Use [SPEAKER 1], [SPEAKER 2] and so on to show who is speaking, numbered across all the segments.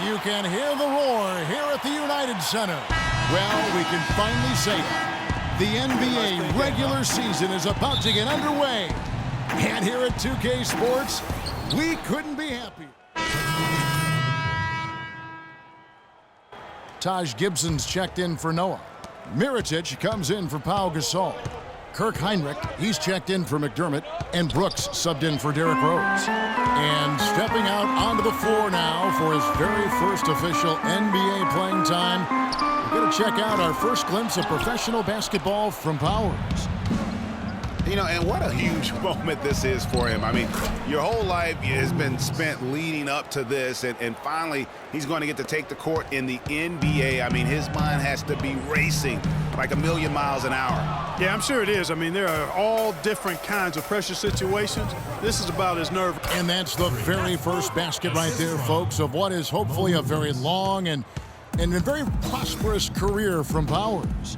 [SPEAKER 1] You can hear the roar here at the United Center. Well, we can finally say it. The NBA regular season is about to get underway. And here at 2K Sports, we couldn't be happier. Taj Gibson's checked in for Noah. Mirotic comes in for Pau Gasol. Kirk Hinrich, he's checked in for McDermott, and Brooks subbed in for Derrick Rose. And stepping out onto the floor now for his very first official NBA playing time, we're going to check out our first glimpse of professional basketball from Powers.
[SPEAKER 2] You know, and what a huge moment this is for him. I mean, your whole life has been spent leading up to this, and finally he's going to get to take the court in the NBA. I mean, his mind has to be racing like 1,000,000 miles an hour.
[SPEAKER 3] Yeah, I'm sure it is. I mean, there are all different kinds of pressure situations. This is about as nerve.
[SPEAKER 1] And that's the very first basket right there, folks, of what is hopefully a very long and a very prosperous career from Powers.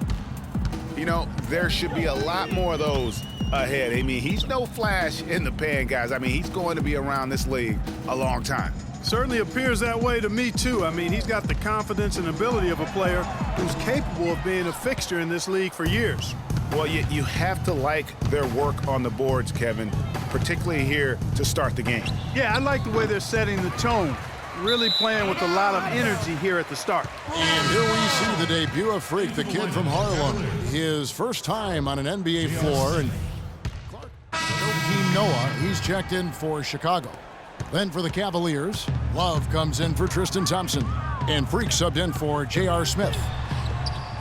[SPEAKER 2] You know, there should be a lot more of those ahead. I mean, he's no flash in the pan, guys. I mean, he's going to be around this league a long time.
[SPEAKER 3] Certainly appears that way to me, too. I mean, he's got the confidence and ability of a player who's capable of being a fixture in this league for years.
[SPEAKER 2] Well, you have to like their work on the boards, Kevin, particularly here to start the game.
[SPEAKER 3] Yeah, I like the way they're setting the tone. Really playing with a lot of energy here at the start.
[SPEAKER 1] And here we see the debut of Freak, the kid from Harlem. His first time on an NBA floor. And Team Noah, he's checked in for Chicago. Then for the Cavaliers, Love comes in for Tristan Thompson. And Freak subbed in for J.R. Smith.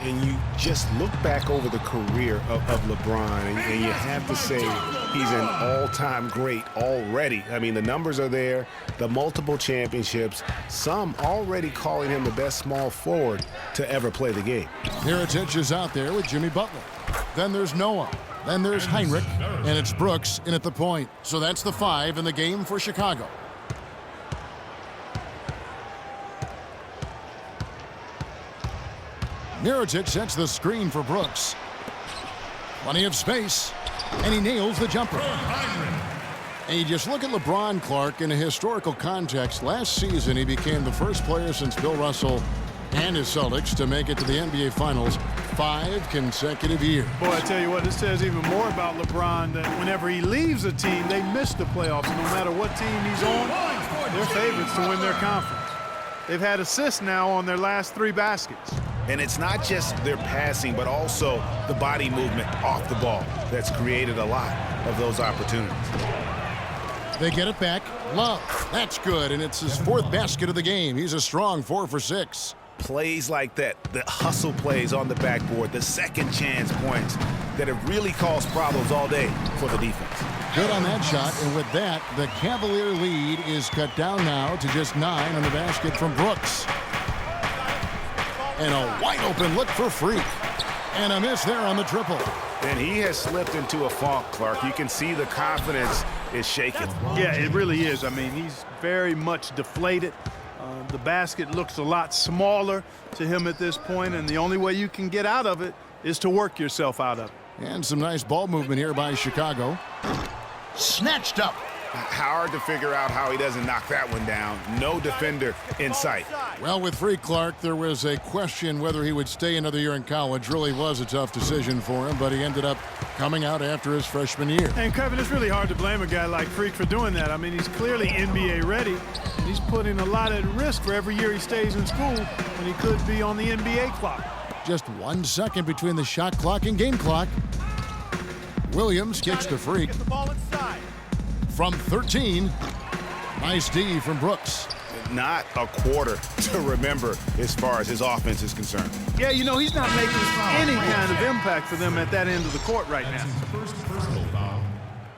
[SPEAKER 2] And you just look back over the career of LeBron, and you have to say he's an all-time great already. I mean, the numbers are there, the multiple championships, some already calling him the best small forward to ever play the game.
[SPEAKER 1] Mirotic is out there with Jimmy Butler. Then there's Noah. Then there's Hinrich, and it's Brooks in at the point. So that's the 5 in the game for Chicago. Mirotic sets the screen for Brooks. Plenty of space, and he nails the jumper. And you just look at LeBron, Clark, in a historical context. Last season, he became the first player since Bill Russell and his Celtics to make it to the NBA Finals 5 consecutive years.
[SPEAKER 3] Boy, I tell you what, this says even more about LeBron, that whenever he leaves a team, they miss the playoffs. No matter what team he's on, they're favorites to win their conference. They've had assists now on their last 3 baskets.
[SPEAKER 2] And it's not just their passing, but also the body movement off the ball that's created a lot of those opportunities.
[SPEAKER 1] They get it back. Love. That's good, and it's his 4th basket of the game. He's a strong 4 for 6.
[SPEAKER 2] Plays like that, the hustle plays on the backboard, the second chance points that have really caused problems all day for the defense.
[SPEAKER 1] Good on that shot, and with that, the Cavalier lead is cut down now to just 9 on the basket from Brooks. And a wide-open look for Freak. And a miss there on the triple.
[SPEAKER 2] And he has slipped into a funk, Clark. You can see the confidence is shaken.
[SPEAKER 3] Yeah, it really is. I mean, he's very much deflated. The basket looks a lot smaller to him at this point, and the only way you can get out of it is to work yourself out of it.
[SPEAKER 1] And some nice ball movement here by Chicago. Snatched up.
[SPEAKER 2] Hard to figure out how he doesn't knock that one down. No defender in sight.
[SPEAKER 1] Well, with Freak, Clark, there was a question whether he would stay another year in college. Really was a tough decision for him, but he ended up coming out after his freshman year.
[SPEAKER 3] And, Kevin, it's really hard to blame a guy like Freak for doing that. I mean, he's clearly NBA ready, and he's putting a lot at risk for every year he stays in school when he could be on the NBA clock.
[SPEAKER 1] Just 1 second between the shot clock and game clock. Williams kicks to Freak.
[SPEAKER 3] Get the ball inside.
[SPEAKER 1] From 13, nice D from Brooks.
[SPEAKER 2] Not a quarter to remember as far as his offense is concerned.
[SPEAKER 3] Yeah, you know, he's not making any kind of impact for them at that end of the court right now.
[SPEAKER 4] That's his first personal foul.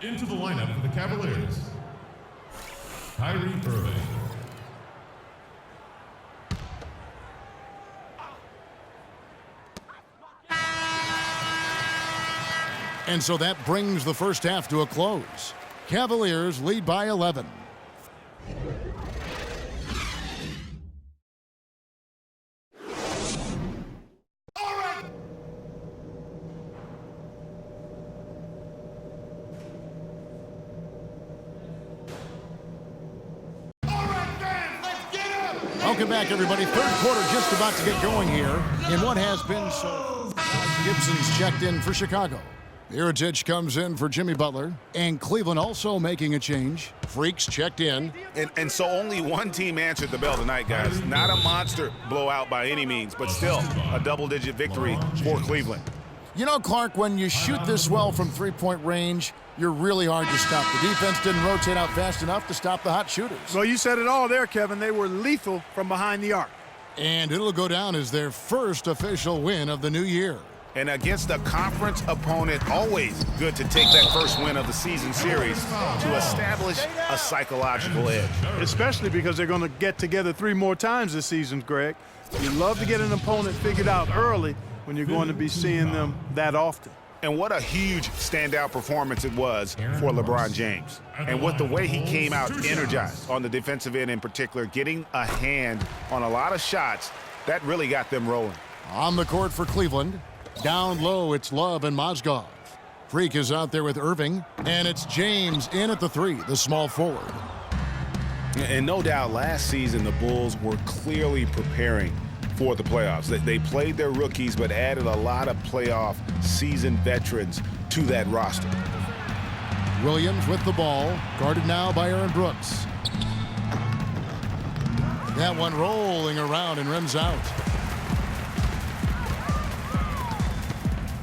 [SPEAKER 4] Into the lineup for the Cavaliers, Kyrie Irving.
[SPEAKER 1] And so that brings the first half to a close. Cavaliers lead by 11. Welcome back, everybody. Third quarter just about to get going here in what has been so. Gibson's checked in for Chicago. Mirotic comes in for Jimmy Butler. And Cleveland also making a change. Freaks checked in.
[SPEAKER 2] And so only one team answered the bell tonight, guys. Not a monster blowout by any means, but still a double-digit victory for Cleveland.
[SPEAKER 1] You know, Clark, when you shoot this well from three-point range, you're really hard to stop. The defense didn't rotate out fast enough to stop the hot shooters.
[SPEAKER 3] Well, you said it all there, Kevin. They were lethal from behind the arc.
[SPEAKER 1] And it'll go down as their first official win of the new year.
[SPEAKER 2] And against a conference opponent, always good to take that first win of the season series to establish a psychological edge.
[SPEAKER 3] Especially because they're going to get together 3 more times this season, Greg. You love to get an opponent figured out early when you're going to be seeing them that often.
[SPEAKER 2] And what a huge standout performance it was for LeBron James. And with the way he came out energized on the defensive end in particular, getting a hand on a lot of shots, that really got them rolling.
[SPEAKER 1] On the court for Cleveland. Down low, it's Love and Mozgov. Freak is out there with Irving, and it's James in at the 3, the small forward.
[SPEAKER 2] And no doubt last season the Bulls were clearly preparing for the playoffs. They played their rookies but added a lot of playoff seasoned veterans to that roster.
[SPEAKER 1] Williams with the ball, guarded now by Aaron Brooks. That one rolling around and rims out.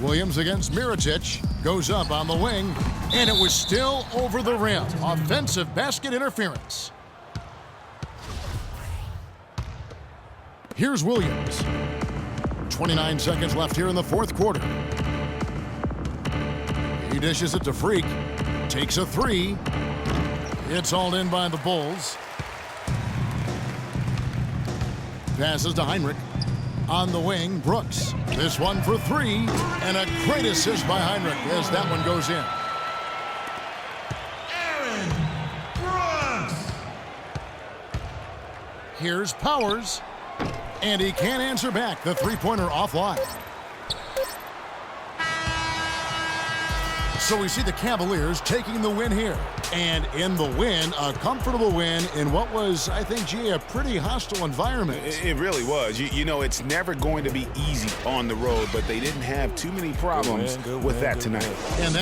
[SPEAKER 1] Williams against Mirotic, goes up on the wing, and it was still over the rim. Offensive basket interference. Here's Williams. 29 seconds left here in the fourth quarter. He dishes it to Freak, takes a 3. It's hauled in by the Bulls. Passes to Heinrich. On the wing, Brooks. This one for 3, and a great assist by Heinrich as that one goes in.
[SPEAKER 4] Aaron Brooks.
[SPEAKER 1] Here's Powers, and he can't answer back. The three-pointer offline. So we see the Cavaliers taking the win here. And in the win, a comfortable win in what was, I think, G, a pretty hostile environment.
[SPEAKER 2] It really was. You know, it's never going to be easy on the road, but they didn't have too many problems with that tonight.
[SPEAKER 1] And